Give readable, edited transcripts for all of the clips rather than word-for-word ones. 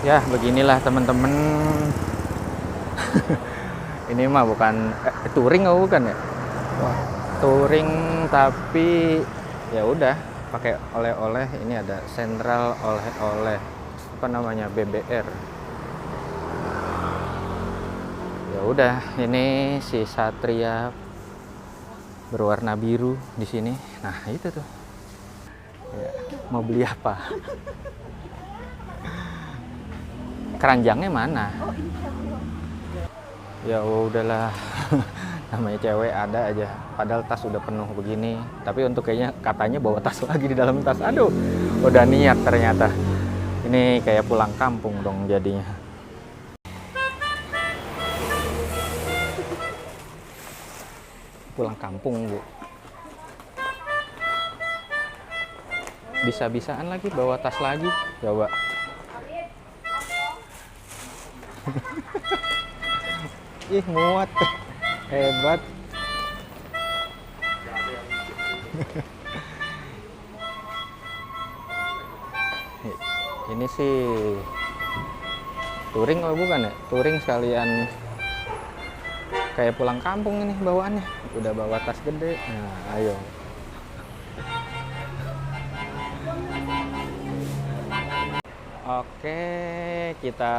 Ya, beginilah teman-teman. Ini mah bukan touring, oh bukan ya? Wah, touring tapi ya udah pakai oleh-oleh. Ini ada sentral oleh-oleh apa namanya, BBR. Ya udah, ini si Satria berwarna biru di sini. Nah, itu tuh. Ya, mau beli apa? Keranjangnya mana? Ya udahlah. Namanya cewek ada aja. Padahal tas udah penuh begini. Tapi untuk kayaknya katanya bawa tas lagi di dalam tas. Aduh, udah niat ternyata. Ini kayak pulang kampung dong jadinya. Pulang kampung, Bu. Bisa-bisaan lagi bawa tas lagi. Coba. Ih, muat. Hebat. Ini sih touring oh bukan ya? Touring sekalian kayak pulang kampung ini bawaannya. Udah bawa tas gede. Nah, ayo. Oke, kita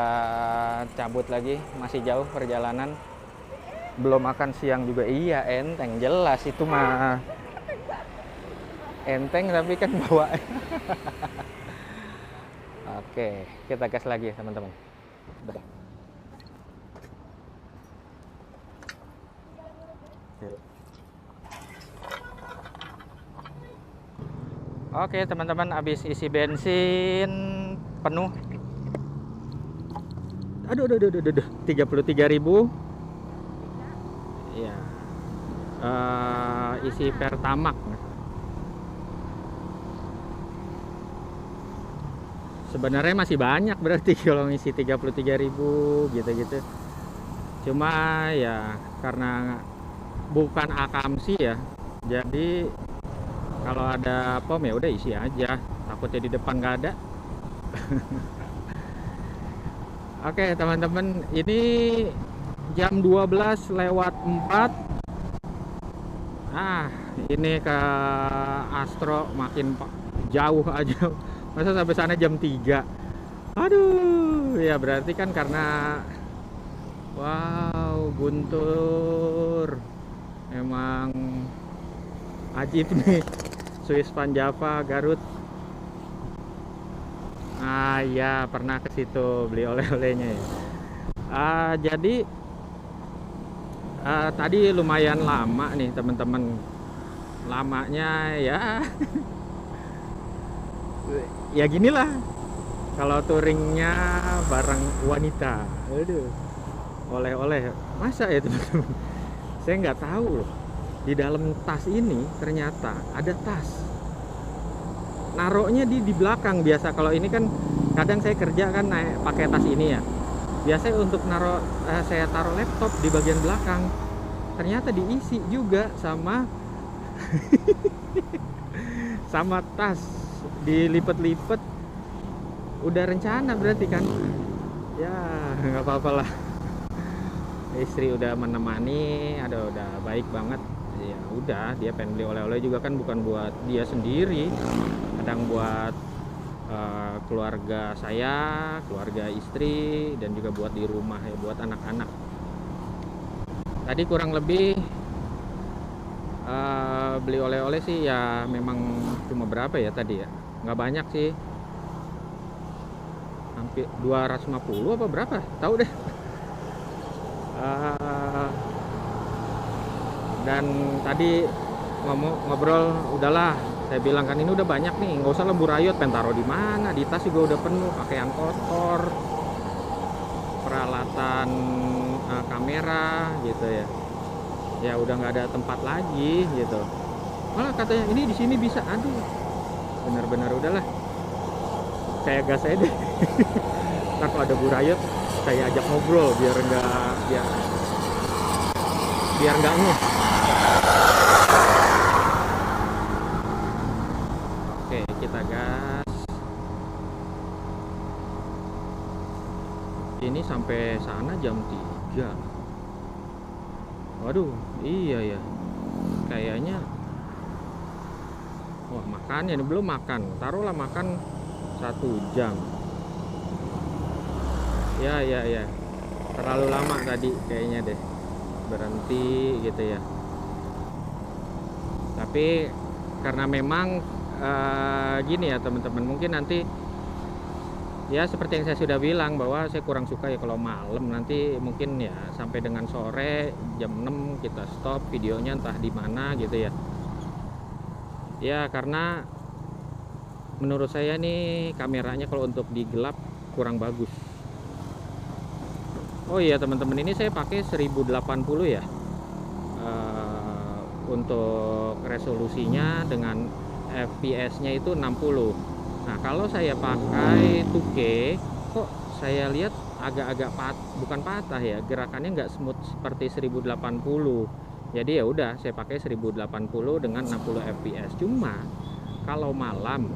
cabut lagi. Masih jauh perjalanan. Belum makan siang juga. Iya, enteng. Jelas itu mah. Enteng tapi kan bawa. Oke, kita gas lagi ya teman-teman. Oke teman-teman, habis isi bensin penuh. Aduh, 33.000. Ya, isi Pertamax. Sebenarnya masih banyak berarti kalau ngisi 33.000 gitu-gitu. Cuma ya karena bukan akamsi ya. Jadi kalau ada pom ya udah isi aja. Takutnya di depan nggak ada. Oke teman-teman, ini jam 12:04. Ini ke Astro makin jauh aja. Masa sampai sana jam 3. Aduh, ya berarti kan karena wow, Guntur. Emang ajib nih. Swiss Van Java Garut. Ya pernah ke situ beli oleh-olehnya ya. Jadi tadi lumayan lama nih teman-teman. Lamanya ya ya ginilah kalau touringnya bareng wanita. Aduh, oleh-oleh masa ya teman-teman. Saya nggak tahu loh, di dalam tas ini ternyata ada tas. Naruhnya di belakang. Biasa kalau ini kan kadang saya kerja kan naik pakai tas ini ya. Biasanya untuk saya taruh laptop di bagian belakang. Ternyata diisi juga sama sama tas, dilipet-lipet. Udah rencana berarti kan. Ya nggak apa-apa lah, istri udah menemani. Udah baik banget. Ya udah, dia pengen beli oleh-oleh juga kan, bukan buat dia sendiri, kadang buat keluarga saya, keluarga istri, dan juga buat di rumah ya, buat anak-anak. Tadi kurang lebih beli oleh-oleh sih ya, memang cuma berapa ya tadi ya, nggak banyak sih, hampir 250 apa berapa tahu deh. Dan tadi ngobrol, udahlah saya bilang kan ini udah banyak nih, nggak usah lembur rayot, pengen taruh di mana, di tas juga udah penuh, pakaian kotor, peralatan kamera gitu ya. Ya udah nggak ada tempat lagi gitu. Malah katanya ini di sini bisa. Aduh, benar-benar udahlah, saya gas aja deh. Ntar kalau ada burayot saya ajak ngobrol biar nggak ngeh. Oke, kita gas. sampai sana jam 3. Waduh, iya ya. Kayaknya wah, makannya ini belum makan. Taruhlah makan 1 jam. Ya. Terlalu lama tadi kayaknya deh. Berhenti gitu ya. Tapi karena memang gini ya teman-teman, mungkin nanti ya seperti yang saya sudah bilang bahwa saya kurang suka ya kalau malam. Nanti mungkin ya sampai dengan sore jam 6 kita stop videonya entah di mana gitu ya. Ya karena menurut saya nih kameranya kalau untuk digelap kurang bagus. Oh iya teman-teman, ini saya pakai 1080 ya. Untuk resolusinya dengan FPS-nya itu 60. Nah, kalau saya pakai 2K, kok saya lihat agak-agak bukan patah ya, gerakannya nggak smooth seperti 1080. Jadi ya udah, saya pakai 1080 dengan 60 fps. Cuma kalau malam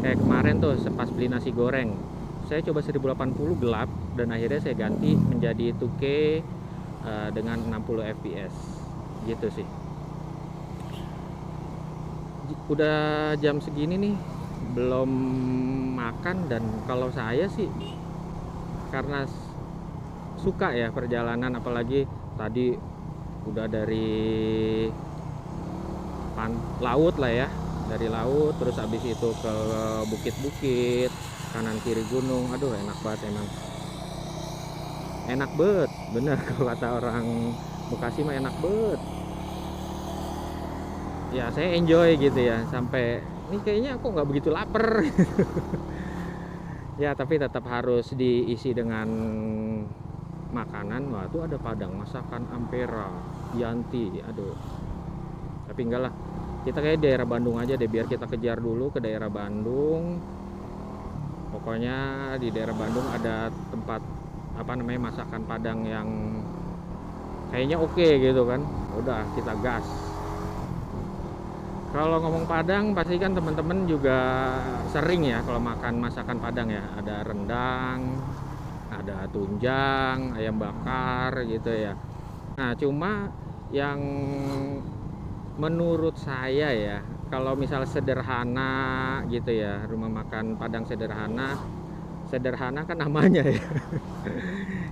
kayak kemarin tuh pas beli nasi goreng, saya coba 1080 gelap dan akhirnya saya ganti menjadi 2K dengan 60 fps. Gitu sih. Udah jam segini nih belum makan, dan kalau saya sih karena suka ya perjalanan, apalagi tadi udah dari laut lah ya, dari laut terus habis itu ke bukit-bukit kanan kiri gunung. Aduh enak banget, emang enak banget bener kalau kata orang Bekasi mah enak banget ya. Saya enjoy gitu ya, sampai ini kayaknya aku nggak begitu lapar ya, tapi tetap harus diisi dengan makanan. Wah tuh ada Padang masakan Ampera Yanti, aduh. Tapi enggak lah, kita kayak daerah Bandung aja deh, biar kita kejar dulu ke daerah Bandung. Pokoknya di daerah Bandung ada tempat apa namanya masakan Padang yang kayaknya oke gitu kan. Udah kita gas. Kalau ngomong Padang pasti kan teman-teman juga sering ya kalau makan masakan Padang ya. Ada rendang, ada tunjang, ayam bakar gitu ya. Nah cuma yang menurut saya ya, kalau misal sederhana gitu ya, rumah makan Padang sederhana kan namanya ya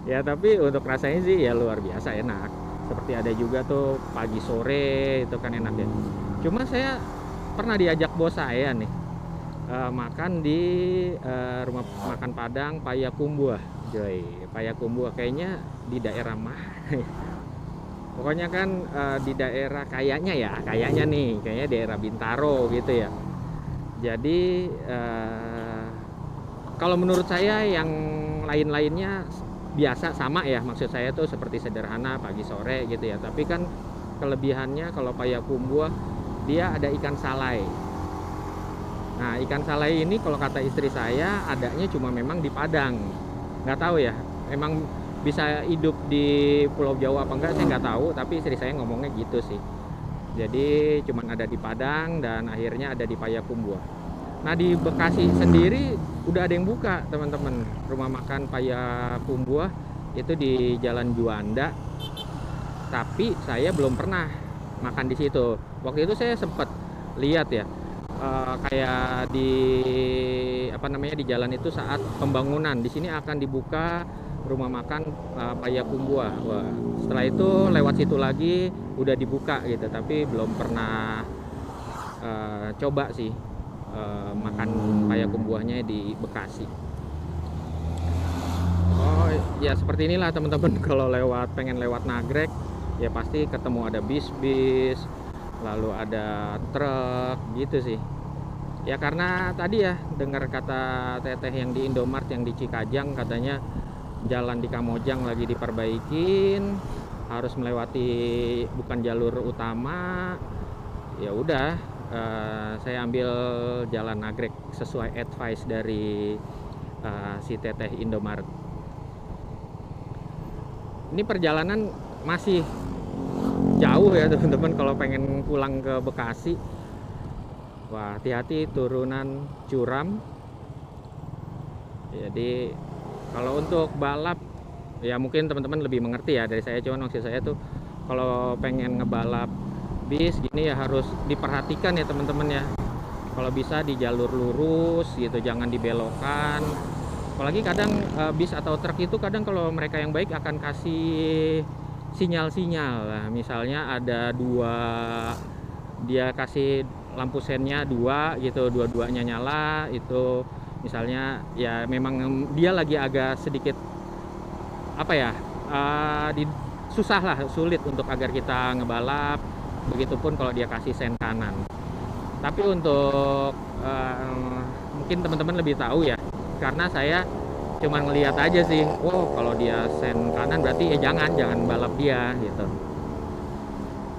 ya tapi untuk rasanya sih ya luar biasa enak. Seperti ada juga tuh pagi sore itu kan enak ya. Cuma saya pernah diajak bos saya nih makan di rumah makan Padang Payakumbuh, Joy. Payakumbuh kayaknya di daerah mana? Pokoknya kan di daerah kayaknya daerah Bintaro gitu ya. Jadi kalau menurut saya yang lain-lainnya biasa sama ya, maksud saya tuh seperti sederhana pagi sore gitu ya. Tapi kan kelebihannya kalau Payakumbuh dia ada ikan salai. Nah ikan salai ini kalau kata istri saya adanya cuma memang di Padang. Nggak tahu ya, emang bisa hidup di Pulau Jawa apa enggak saya nggak tahu, tapi istri saya ngomongnya gitu sih. Jadi cuman ada di Padang dan akhirnya ada di Payakumbuh. Nah di Bekasi sendiri udah ada yang buka teman-teman, rumah makan Payakumbuh itu di Jalan Juanda. Tapi saya belum pernah makan di situ. Waktu itu saya sempat lihat ya, kayak di apa namanya di jalan itu saat pembangunan di sini akan dibuka rumah makan Payakumbuh. Wah, setelah itu lewat situ lagi udah dibuka gitu, tapi belum pernah coba sih makan Payakumbuhnya di Bekasi. Oh ya seperti inilah teman-teman kalau pengen lewat Nagrek ya pasti ketemu ada bis-bis, lalu ada truk gitu sih ya. Karena tadi ya dengar kata teteh yang di Indomart yang di Cikajang, katanya jalan di Kamojang lagi diperbaikin, harus melewati bukan jalur utama. Ya udah saya ambil jalan Nagrek sesuai advice dari si teteh Indomart. Ini perjalanan masih jauh ya teman-teman kalau pengen pulang ke Bekasi. Wah hati-hati turunan curam. Jadi kalau untuk balap ya mungkin teman-teman lebih mengerti ya dari saya, cuman maksud saya tuh kalau pengen ngebalap bis gini ya harus diperhatikan ya teman-teman ya. Kalau bisa di jalur lurus gitu, jangan dibelokkan. Apalagi kadang bis atau truk itu kadang kalau mereka yang baik akan kasih sinyal-sinyal. Nah, misalnya ada dua, dia kasih lampu sennya dua gitu, dua-duanya nyala, itu misalnya ya memang dia lagi agak sedikit apa ya, susah lah, sulit untuk agar kita ngebalap. Begitupun kalau dia kasih sen kanan. Tapi untuk mungkin teman-teman lebih tahu ya, karena saya cuma ngelihat aja sih, wow kalau dia sen kanan berarti ya jangan balap dia gitu.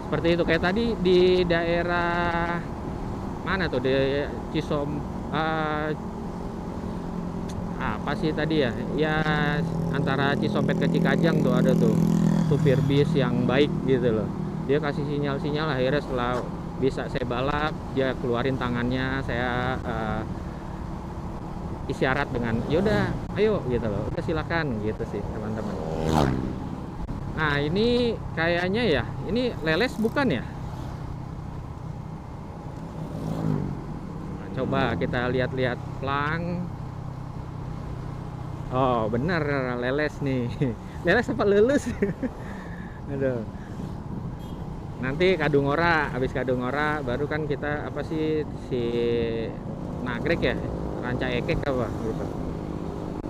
Seperti itu, kayak tadi di daerah mana tuh, di Cisom, apa sih tadi ya, ya antara Cisompet ke Cikajang tuh ada tuh supir bis yang baik gitu loh. Dia kasih sinyal-sinyal, akhirnya setelah bisa saya balap, dia keluarin tangannya, saya isyarat dengan yaudah ayo gitu loh, udah silakan gitu sih teman-teman. Nah ini kayaknya ya, ini leles bukan ya? Nah, coba kita lihat-lihat pelang. Oh bener, leles nih. Leles apa lulus? Aduh. Nanti Kadungora, habis Kadungora baru kan kita apa sih, si Nagrek ya, Ranca Ekek apa gitu.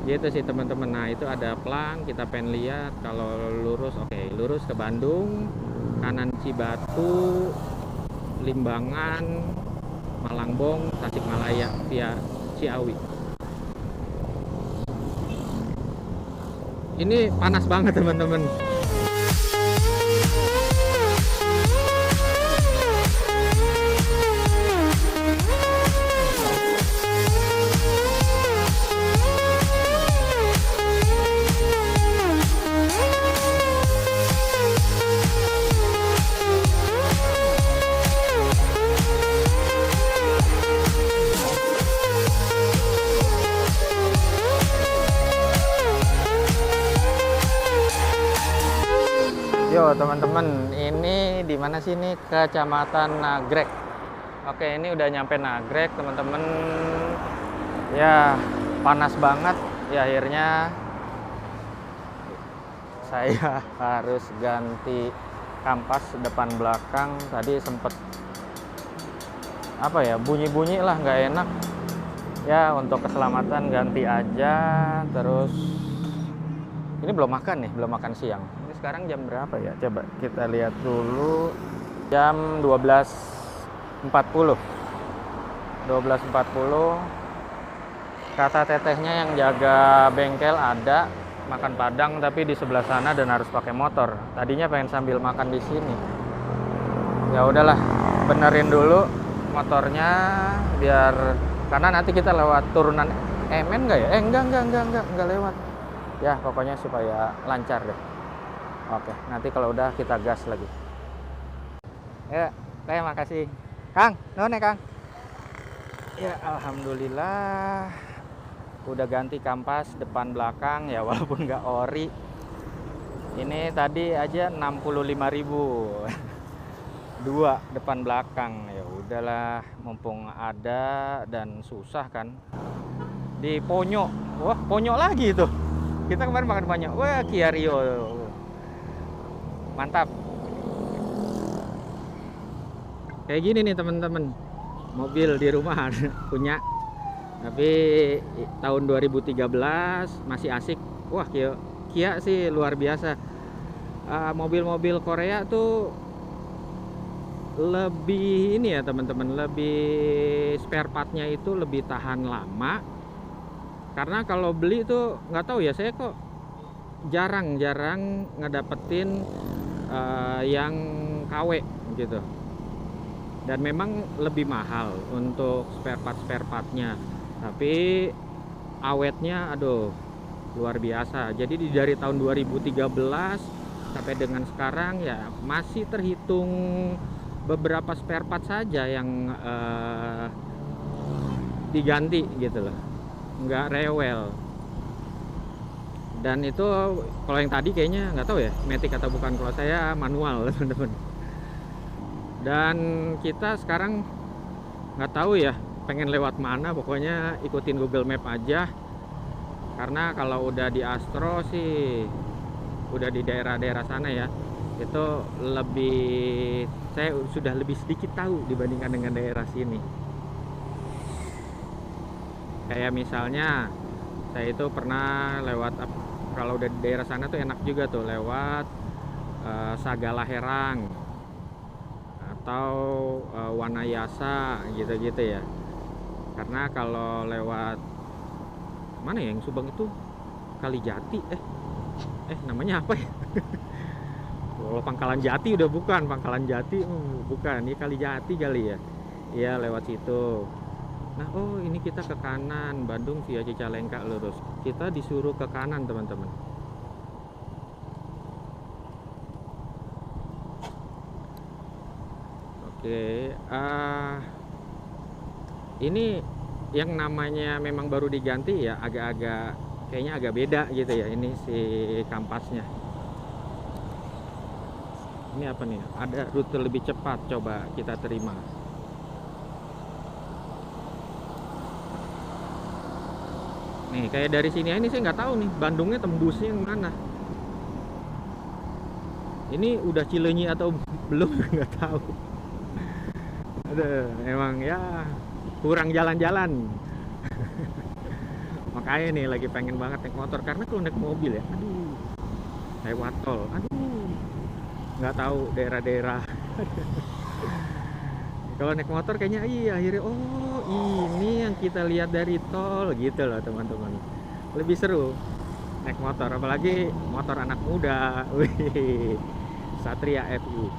Gitu sih teman-teman. Nah itu ada pelang, kita pengen lihat kalau lurus, oke lurus ke Bandung, kanan Cibatu, Limbangan, Malangbong, Tasikmalaya via Ciawi. Ini panas banget teman-teman. Yo teman-teman, ini di mana sih, ini Kecamatan Nagrek. Oke, ini udah nyampe Nagrek teman-teman. Ya panas banget ya, akhirnya saya harus ganti kampas depan belakang. Tadi sempet apa ya, bunyi-bunyi lah, nggak enak ya. Untuk keselamatan ganti aja. Terus ini belum makan nih, belum makan siang. Sekarang jam berapa ya? Coba kita lihat dulu. Jam 12.40. 12.40. Kata tetehnya yang jaga bengkel ada makan Padang, tapi di sebelah sana dan harus pakai motor. Tadinya pengen sambil makan di sini. Ya udahlah, benerin dulu motornya biar, karena nanti kita lewat turunan MN enggak ya? Enggak lewat. Ya, pokoknya supaya lancar deh. Oke, nanti kalau udah kita gas lagi. Ya, terima makasih. Kang, none Kang. Ya, alhamdulillah udah ganti kampas depan belakang ya, walaupun nggak ori. Ini tadi aja 65.000. Dua depan belakang. Ya udahlah, mumpung ada dan susah kan. Di Ponyo. Wah, Ponyo lagi itu. Kita kemarin makan Ponyo. Wah, Kia Rio. Mantap. Kayak gini nih teman-teman, mobil di rumah punya, tapi tahun 2013 masih asik. Wah, Kia sih luar biasa. Mobil-mobil Korea tuh lebih ini ya teman-teman, lebih spare partnya itu lebih tahan lama. Karena kalau beli tuh nggak tahu ya, saya kok jarang ngedapetin yang KW gitu, dan memang lebih mahal untuk spare partnya, tapi awetnya aduh luar biasa. Jadi dari tahun 2013 sampai dengan sekarang ya masih terhitung beberapa spare part saja yang diganti gitu loh, nggak rewel. Dan itu kalau yang tadi kayaknya nggak tahu ya matic atau bukan, kalau saya manual teman-teman. Dan kita sekarang nggak tahu ya pengen lewat mana, pokoknya ikutin Google Map aja. Karena kalau udah di Astro sih, udah di daerah-daerah sana ya, itu lebih, saya sudah lebih sedikit tahu dibandingkan dengan daerah sini. Kayak misalnya saya itu pernah lewat, kalau udah di daerah sana tuh enak juga tuh lewat Sagala Herang atau Wanayasa gitu-gitu ya. Karena kalau lewat mana ya yang Subang itu, Kalijati, namanya apa ya? Kalau Pangkalan Jati udah bukan, Pangkalan Jati bukan, ini Kalijati kali ya. Iya lewat situ. Nah, oh ini kita ke kanan, Bandung via Cicalengka lurus. Kita disuruh ke kanan teman-teman. Oke, ini yang namanya memang baru diganti ya, agak-agak kayaknya agak beda gitu ya ini si kampasnya. Ini apa nih? Ada rute lebih cepat, coba kita terima. Nih kayak dari sini ini saya nggak tahu nih Bandungnya tembusnya yang mana. Ini udah Cileunyi atau belum nggak tahu. Aduh, emang ya kurang jalan-jalan. Makanya nih lagi pengen banget naik motor, karena kalau naik mobil ya, aduh, lewat tol, aduh, nggak tahu daerah-daerah. Kalau naik motor kayaknya iya akhirnya, oh ini yang kita lihat dari tol gitu loh teman-teman. Lebih seru naik motor, apalagi motor anak muda. Wih, Satria FU.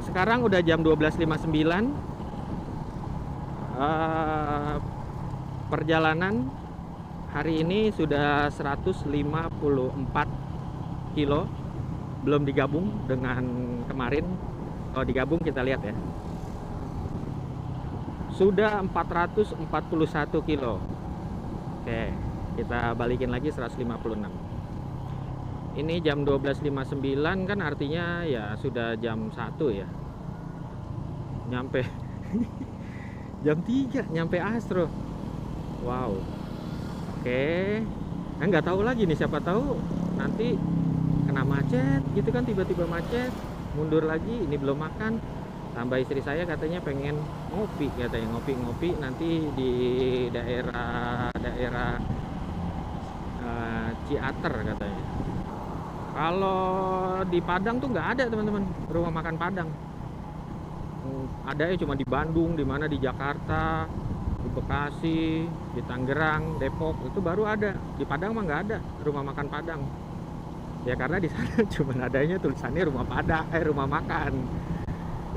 Sekarang udah jam 12.59. Perjalanan hari ini sudah 154 kilo, belum digabung dengan kemarin. Kalau digabung kita lihat ya, sudah 441 kilo. Oke, kita balikin lagi 156. Ini jam 12.59 kan, artinya ya sudah jam 1 ya. Nyampe jam 3 nyampe Astro. Wow. Oke. Nggak tahu lagi nih, siapa tahu nanti kena macet gitu kan, tiba-tiba macet, mundur lagi, ini belum makan. Tambah istri saya katanya pengen ngopi, katanya ngopi-ngopi nanti di daerah Ciater katanya. Kalau di Padang tuh nggak ada teman-teman rumah makan Padang. Ada ya cuma di Bandung, di mana di Jakarta, di Bekasi, di Tangerang, Depok itu baru ada. Di Padang mah nggak ada rumah makan Padang. Ya karena di sana cuma adanya tulisannya rumah Padang, rumah makan.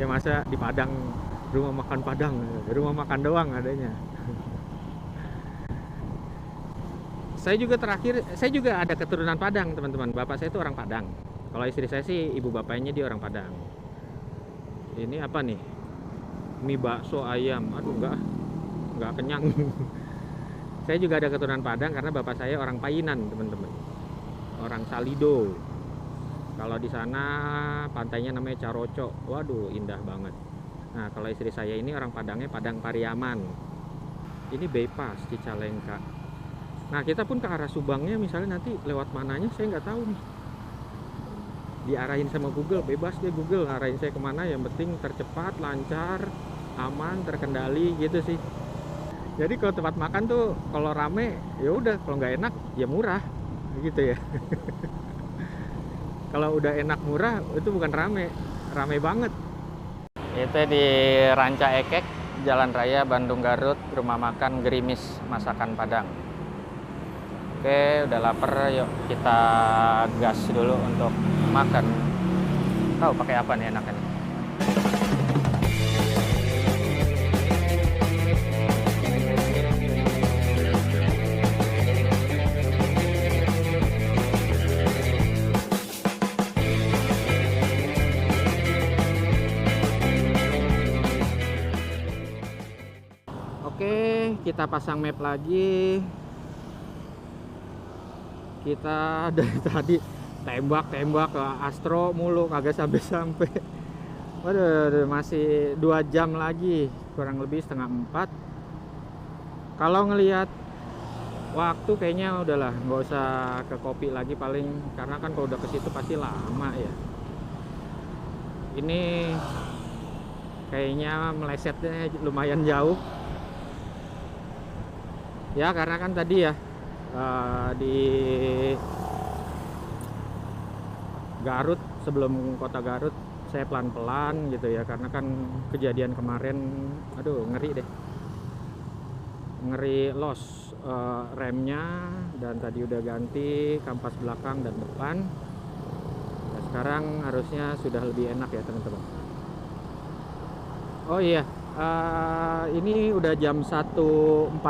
Ya masa di Padang rumah makan Padang, rumah makan doang adanya. Saya juga ada keturunan Padang teman-teman. Bapak saya itu orang Padang. Kalau istri saya sih ibu bapaknya dia orang Padang. Ini apa nih? Mie bakso ayam. Aduh nggak kenyang. Saya juga ada keturunan Padang karena bapak saya orang Painan teman-teman. Orang Salido. Kalau di sana pantainya namanya Caroco. Waduh indah banget. Nah kalau istri saya ini orang Padangnya Padang Pariaman. Ini bypass Cicalengka. Nah kita pun ke arah Subangnya misalnya nanti lewat mananya saya nggak tahu nih. Diarahin sama Google, bebas deh Google arahin saya kemana, yang penting tercepat, lancar, aman, terkendali gitu sih. Jadi kalau tempat makan tuh kalau rame ya udah, kalau nggak enak ya murah gitu ya. Kalau udah enak murah itu bukan rame banget. Itu di Ranca Ekek, Jalan Raya Bandung Garut, rumah makan Gerimis Masakan Padang. Oke, udah lapar, yuk kita gas dulu untuk makan. Tahu pakai apa nih enaknya? Oke, kita pasang map lagi. kita dari tadi tembak ke Astro mulu kagak sampai. Waduh, masih 2 jam lagi, kurang lebih setengah 4. Kalau ngelihat waktu kayaknya udahlah, nggak usah ke kopi lagi paling, karena kan kalau udah ke situ pasti lama ya. Ini kayaknya melesetnya lumayan jauh. Ya karena kan tadi ya di Garut, sebelum kota Garut saya pelan-pelan gitu ya, karena kan kejadian kemarin, aduh ngeri deh, ngeri los remnya, dan tadi udah ganti kampas belakang dan depan. Nah, sekarang harusnya sudah lebih enak ya teman-teman. Oh iya, ini udah jam 1.46,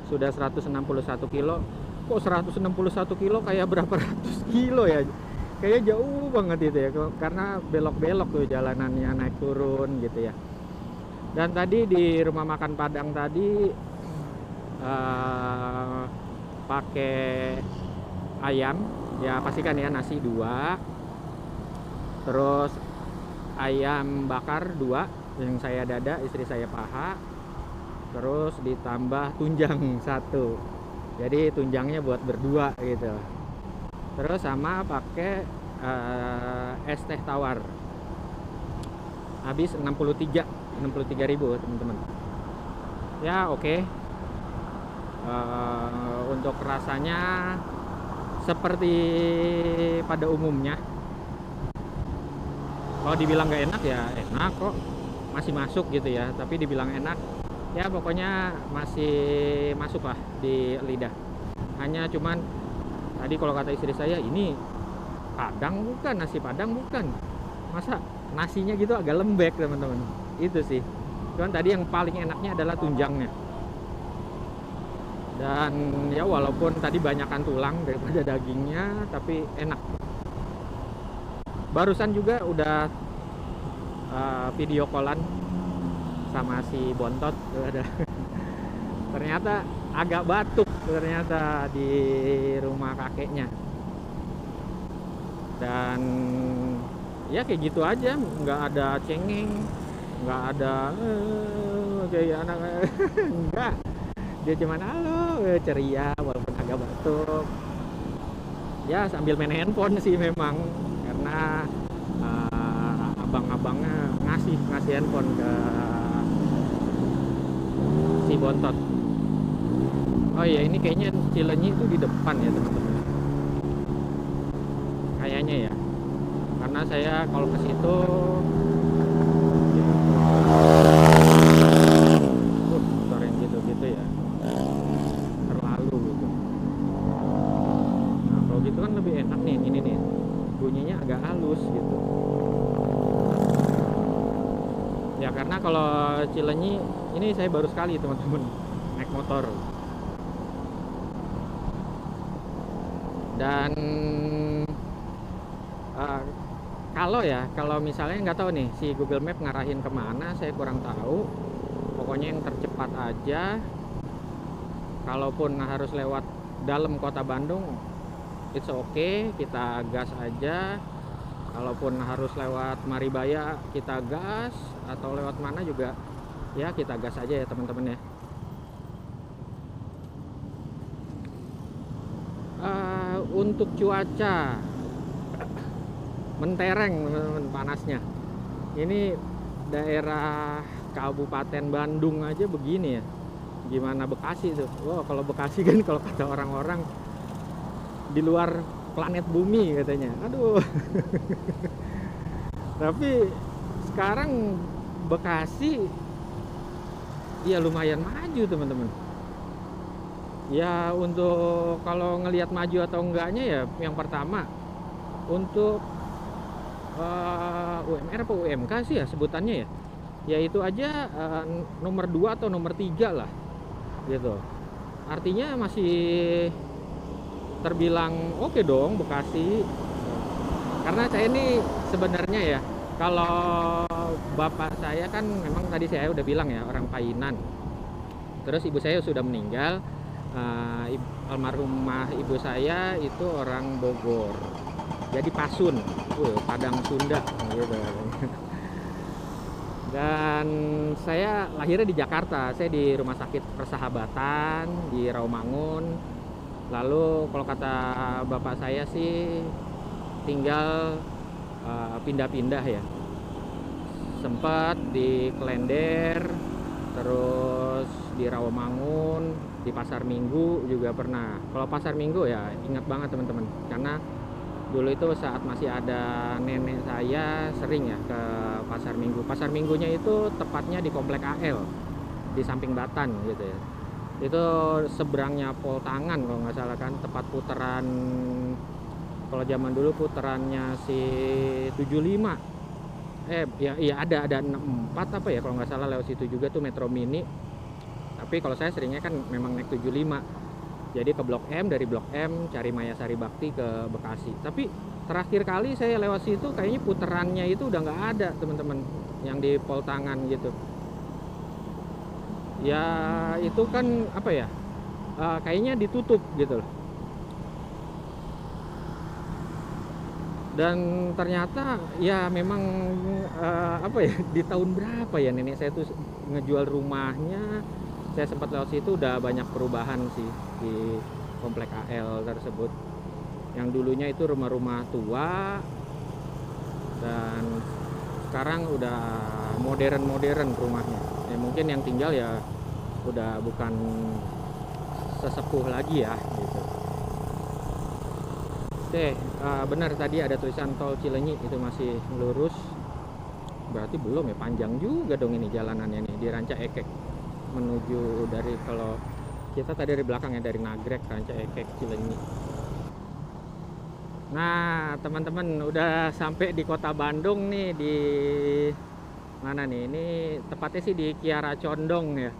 sudah 161 kilo. Kok 161 kilo kayak berapa ratus kilo ya, kayak jauh banget itu ya, karena belok-belok tuh jalanannya, naik turun gitu ya. Dan tadi di rumah makan Padang tadi pakai ayam ya, pastikan ya, nasi 2, terus ayam bakar 2, yang saya dada, istri saya paha, terus ditambah tunjang 1. Jadi tunjangnya buat berdua gitu. Terus sama pakai es teh tawar. Habis 63.000 teman-teman. Ya oke. Untuk rasanya seperti pada umumnya. Kalau dibilang nggak enak ya enak kok, masih masuk gitu ya. Tapi dibilang enak, ya pokoknya masih masuk lah di lidah. Hanya cuman tadi kalau kata istri saya, ini Padang bukan, nasi Padang bukan, masa nasinya gitu agak lembek teman-teman. Itu sih, cuman tadi yang paling enaknya adalah tunjangnya. Dan ya walaupun tadi banyakan tulang daripada dagingnya, tapi enak. Barusan juga udah video callan sama si Bontot, ada ternyata agak batuk ternyata di rumah kakeknya. Dan ya kayak gitu aja, nggak ada cengeng, nggak ada kayak anak enggak, dia cuman halo ceria walaupun agak batuk ya, sambil main handphone sih memang, karena abang-abangnya ngasih handphone ke si Bontot. Oh iya, ini kayaknya Cilenyi itu di depan ya teman-teman, kayaknya ya, karena saya kalau ke situ motor yang gitu-gitu ya terlalu gitu. Nah kalau gitu kan lebih enak nih, ini nih bunyinya agak halus gitu ya, karena kalau Cilenyi ini saya baru sekali teman-teman naik motor. Dan kalau misalnya nggak tahu nih si Google Map ngarahin kemana, saya kurang tahu. Pokoknya yang tercepat aja. Kalaupun harus lewat dalam kota Bandung, it's okay, kita gas aja. Kalaupun harus lewat Maribaya, kita gas, atau lewat mana juga ya kita gas aja ya teman-teman ya. Untuk cuaca mentereng panasnya, ini daerah Kabupaten Bandung aja begini ya, gimana Bekasi tuh. Wow, kalau Bekasi kan kalau kata orang-orang di luar planet bumi katanya, aduh. Tapi sekarang Bekasi ya lumayan maju teman-teman ya. Untuk kalau ngelihat maju atau enggaknya ya, yang pertama untuk UMR atau UMK sih ya sebutannya ya, yaitu aja nomor 2 atau nomor 3 lah gitu. Artinya masih terbilang oke dong Bekasi. Karena saya ini sebenarnya ya, kalau bapak saya kan memang tadi saya udah bilang ya orang Painan, terus ibu saya sudah meninggal. Almarhumah ibu saya itu orang Bogor, jadi Pasun, Padang Sunda gitu. Dan saya lahirnya di Jakarta, saya di Rumah Sakit Persahabatan di Rawamangun. Lalu kalau kata bapak saya sih tinggal pindah-pindah ya, sempat di Klender, terus di Rawamangun, di Pasar Minggu juga pernah. Kalau Pasar Minggu ya ingat banget teman-teman, karena dulu itu saat masih ada nenek saya sering ya ke Pasar Minggu. Pasar Minggunya itu tepatnya di Komplek AL, di samping Batan gitu ya. Itu seberangnya Pol Tangan kalau nggak salah kan, tempat putaran kalau zaman dulu puterannya si 75. Iya ada 64 apa ya kalau nggak salah, lewat situ juga tuh Metro Mini. Tapi kalau saya seringnya kan memang naik 75. Jadi ke Blok M, dari Blok M cari Mayasari Bakti ke Bekasi. Tapi terakhir kali saya lewat situ kayaknya puterannya itu udah nggak ada teman-teman, yang di Pol Tangan gitu. Ya itu kan apa ya, kayaknya ditutup gitu loh. Dan ternyata ya memang apa ya, di tahun berapa ya nenek saya tuh ngejual rumahnya, saya sempat lewat situ, udah banyak perubahan sih di Komplek AL tersebut. Yang dulunya itu rumah-rumah tua dan sekarang udah modern rumahnya. Ya mungkin yang tinggal ya udah bukan sesepuh lagi ya gitu. Oke, benar tadi ada tulisan tol Cilenyi itu masih lurus. Berarti belum ya, panjang juga dong ini jalanannya nih di Ranca Ekek menuju dari, kalau kita tadi dari belakang ya, dari Nagrek, Ranca Ekek, Cilenyi. Nah teman-teman udah sampai di kota Bandung nih, di mana nih, ini tepatnya sih di Kiara Condong ya.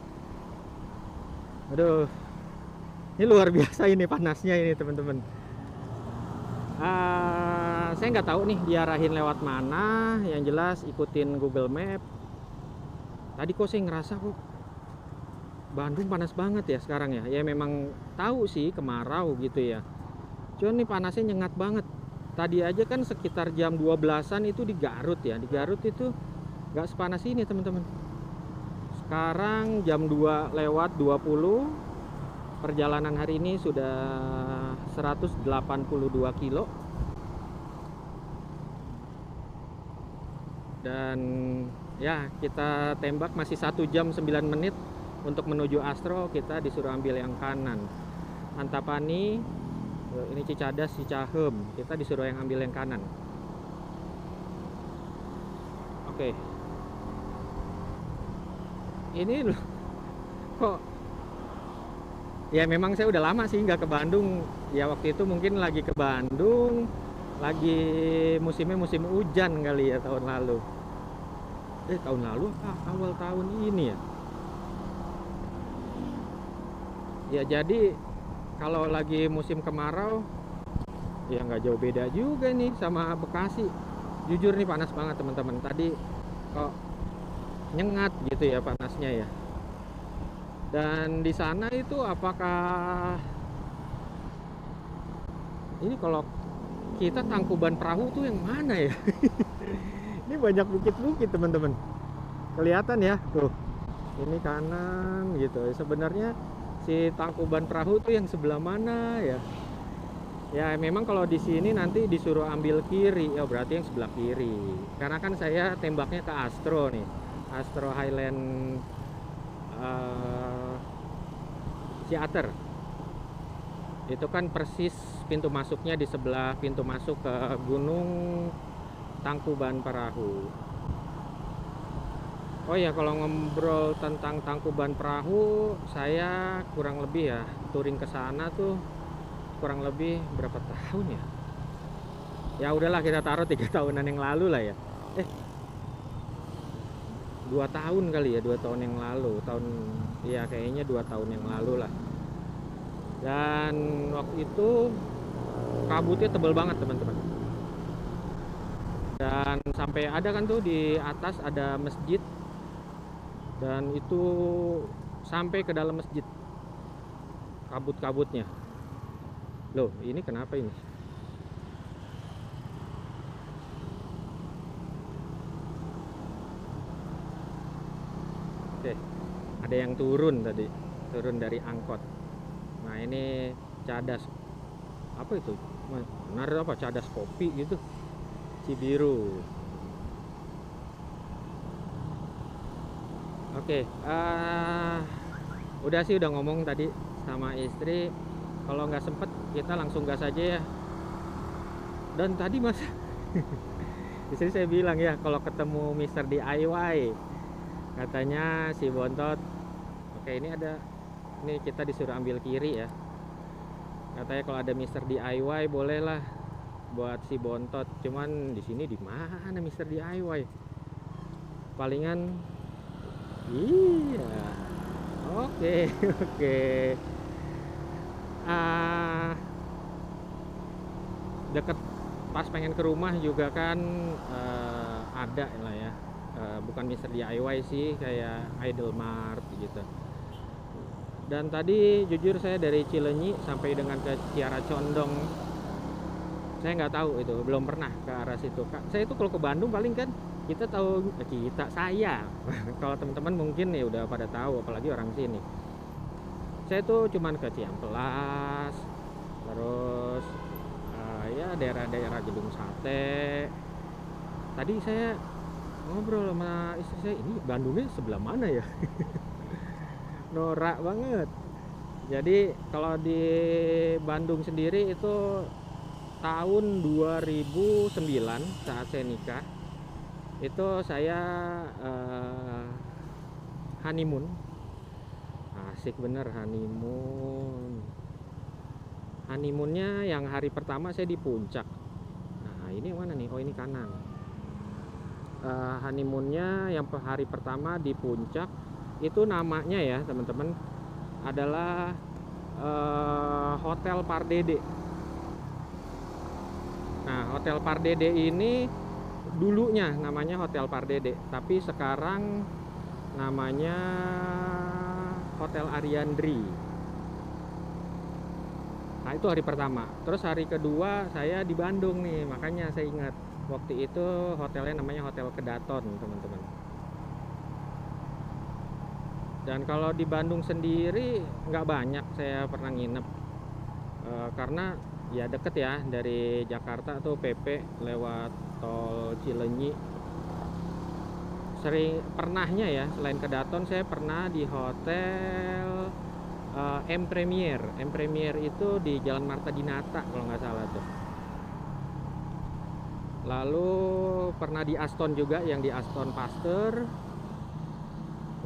Aduh, ini luar biasa ini panasnya ini teman-teman. Saya nggak tahu nih diarahin lewat mana, yang jelas ikutin Google Map. Tadi kok saya ngerasa kok Bandung panas banget ya sekarang ya. Ya memang tahu sih kemarau gitu ya, cuman nih panasnya nyengat banget. Tadi aja kan sekitar jam 12-an itu di Garut ya, di Garut itu nggak sepanas ini teman-teman. Sekarang jam 2 lewat 20, perjalanan hari ini sudah 182 kilo. Dan ya kita tembak masih 1 jam 9 menit untuk menuju Astro. Kita disuruh ambil yang kanan, Antapani, ini Cicadas, Cicahem, kita disuruh yang ambil yang kanan. Oke. Ini loh kok ya, memang saya udah lama sih nggak ke Bandung ya. Waktu itu mungkin lagi ke Bandung lagi musimnya musim hujan kali ya, tahun lalu. Tahun lalu awal tahun ini ya. Ya jadi kalau lagi musim kemarau ya nggak jauh beda juga nih sama Bekasi. Jujur nih panas banget teman-teman. Tadi kok nyengat gitu ya panasnya ya. Dan di sana itu apakah ini, kalau kita Tangkuban Perahu tuh yang mana ya? Ini banyak bukit-bukit teman-teman, kelihatan ya tuh, ini kanan gitu. Sebenarnya si Tangkuban Perahu tuh yang sebelah mana ya? Ya memang kalau di sini nanti disuruh ambil kiri, ya berarti yang sebelah kiri. Karena kan saya tembaknya ke Astro nih, Astro Highland Theater. Itu kan persis pintu masuknya di sebelah pintu masuk ke Gunung Tangkuban Perahu. Oh ya, kalau ngobrol tentang Tangkuban Perahu, saya kurang lebih ya touring ke sana tuh kurang lebih berapa tahun ya? Ya udahlah kita taruh 3 tahunan yang lalu lah ya. 2 tahun kali ya, 2 tahun yang lalu, ya kayaknya 2 tahun yang lalu lah. Dan waktu itu kabutnya tebel banget teman-teman. Dan sampai ada kan tuh di atas ada masjid, dan itu sampai ke dalam masjid kabut-kabutnya. Loh, ini kenapa ini? Oke, ada yang turun tadi, turun dari angkot. Nah, ini Cadas. Apa itu? Benar apa? Cadas kopi gitu. Cibiru. Oke, udah sih udah ngomong tadi sama istri, kalau nggak sempet kita langsung gas aja ya. Dan tadi mas istri saya bilang ya, kalau ketemu Mister DIY, katanya si Bontot, oke ini ada, ini kita disuruh ambil kiri ya, katanya kalau ada Mister DIY bolehlah buat si Bontot. Cuman di sini di mana Mister DIY? Palingan iya. Oke. Oke. Deket pas pengen ke rumah juga kan, ada lah ya, bukan Mister DIY sih, kayak Idlemart gitu. Dan tadi jujur saya dari Cileunyi sampai dengan ke Kiara Condong, saya nggak tahu itu, belum pernah ke arah situ. Saya itu kalau ke Bandung paling kan kita tahu, saya kalau teman-teman mungkin ya udah pada tahu, apalagi orang sini. Saya tuh cuman ke Ciamplas, terus ya daerah-daerah Gedung Sate. Tadi saya ngobrol sama istri saya, ini Bandungnya sebelah mana ya? Norak banget. Jadi kalau di Bandung sendiri itu tahun 2009 saat saya nikah, itu saya honeymoon. Asik bener honeymoon. Honeymoonnya yang hari pertama saya di Puncak. Nah ini yang mana nih? Oh ini kanan. Honeymoonnya yang hari pertama di Puncak, itu namanya ya teman-teman adalah Hotel Pardede. Nah Hotel Pardede ini dulunya namanya Hotel Pardede, tapi sekarang namanya Hotel Ariandri. Nah itu hari pertama. Terus hari kedua saya di Bandung nih, makanya saya ingat waktu itu hotelnya namanya Hotel Kedaton teman-teman. Dan kalau di Bandung sendiri nggak banyak saya pernah nginep, karena ya deket ya dari Jakarta tuh PP lewat tol Cileunyi. Sering pernahnya ya, selain Kedaton saya pernah di hotel M Premier. M Premier itu di Jalan Marta Dinata kalau nggak salah tuh. Lalu pernah di Aston juga, yang di Aston Pasteur.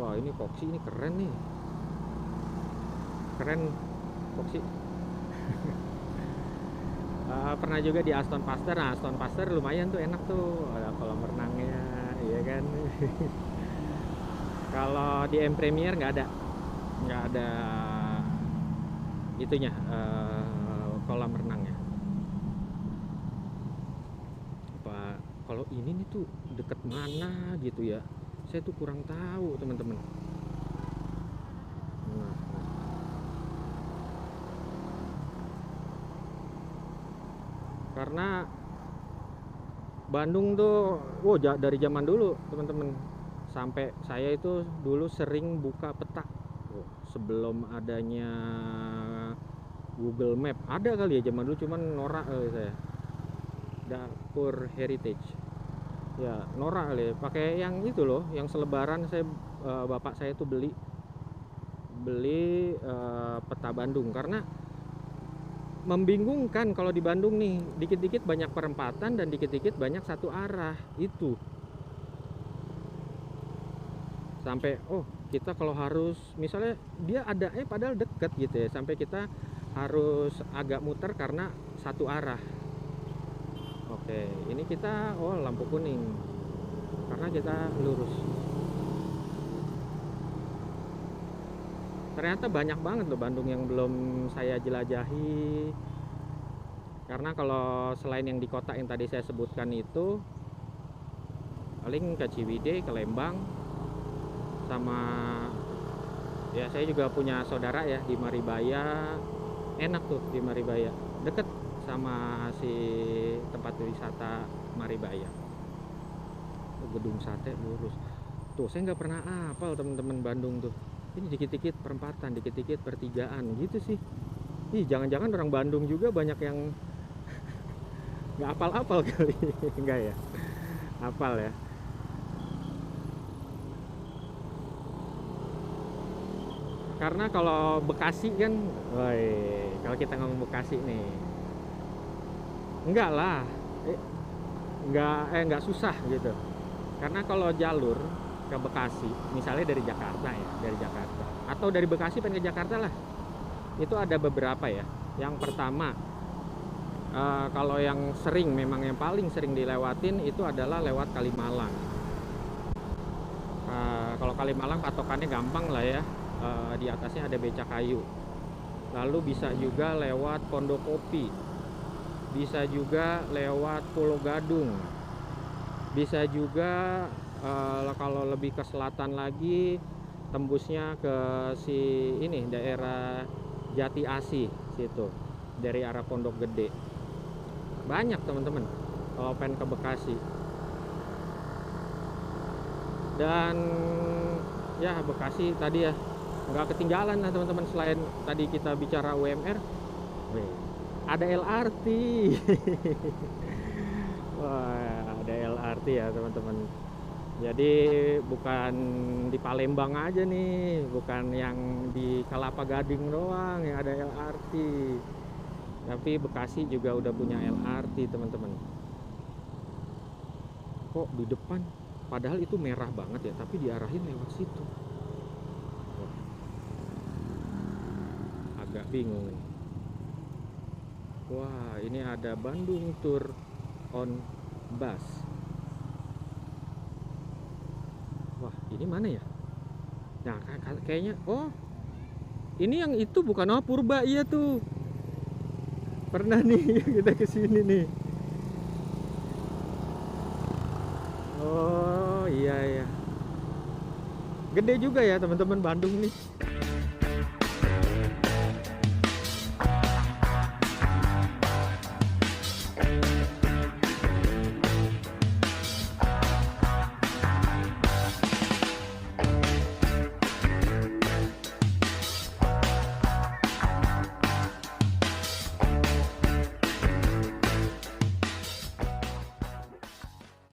Wah ini Foxy ini keren nih, keren Foxy. Pernah juga di Aston Pasteur. Nah Aston Pasteur lumayan tuh, enak tuh, ada kolam renangnya, iya kan. Kalau di M Premier nggak ada itunya, kolam renangnya. Apa kalau ini nih tuh deket mana gitu ya, saya tuh kurang tahu teman-teman. Nah, karena Bandung tuh, dari zaman dulu teman-teman, sampai saya itu dulu sering buka peta. Sebelum adanya Google Map, ada kali ya zaman dulu, cuman norak kali saya. Dapur Heritage, ya norak kali ya, pakai yang itu loh, yang selebaran saya, bapak saya tuh beli peta Bandung, karena membingungkan kalau di Bandung nih, dikit-dikit banyak perempatan dan dikit-dikit banyak satu arah itu. Sampai kita kalau harus misalnya dia ada padahal deket gitu ya, sampai kita harus agak muter karena satu arah. Oke, ini kita lampu kuning karena kita lurus. Ternyata banyak banget loh Bandung yang belum saya jelajahi. Karena kalau selain yang di kota yang tadi saya sebutkan itu, paling ke Ciwidey, ke Lembang, sama Ya, saya juga punya saudara ya di Maribaya. Enak tuh di Maribaya, deket sama si tempat wisata Maribaya. Gedung sate lurus tuh. Saya nggak pernah hafal teman-teman Bandung tuh. Ini dikit-dikit perempatan, dikit-dikit pertigaan gitu sih. Ih, jangan-jangan orang Bandung juga banyak yang nggak hafal-hafal kali. Enggak ya, hafal ya. Karena kalau Bekasi kan, woi, kalau kita ngomong Bekasi nih, enggak lah, enggak susah gitu. Karena kalau jalur ke Bekasi, misalnya dari Jakarta ya, dari Jakarta, atau dari Bekasi pengen ke Jakarta lah, itu ada beberapa ya. Yang pertama, kalau yang sering, memang yang paling sering dilewatin itu adalah lewat Kalimalang. Kalau Kalimalang patokannya gampang lah ya. Di atasnya ada Becakayu. Lalu bisa juga lewat Pondokopi, bisa juga lewat Pulau Gadung, bisa juga kalau lebih ke selatan lagi tembusnya ke si ini daerah Jati Asih situ, dari arah Pondok Gede. Banyak teman-teman kalau pengen ke Bekasi. Dan ya Bekasi tadi ya nggak ketinggalan lah teman-teman. Selain tadi kita bicara UMR, ada LRT. Wah, ada LRT ya teman-teman. Jadi bukan di Palembang aja nih, bukan yang di Kelapa Gading doang yang ada LRT, tapi Bekasi juga udah punya LRT teman-teman. Kok di depan padahal itu merah banget ya, tapi diarahin lewat situ. Wah, agak bingung. Wah, ini ada Bandung Tour on Bus. Wah, ini mana ya? Nah, kayaknya, oh, ini yang itu bukan, oh Purba, iya tuh. Pernah nih kita kesini nih. Oh iya ya, gede juga ya teman-teman Bandung nih.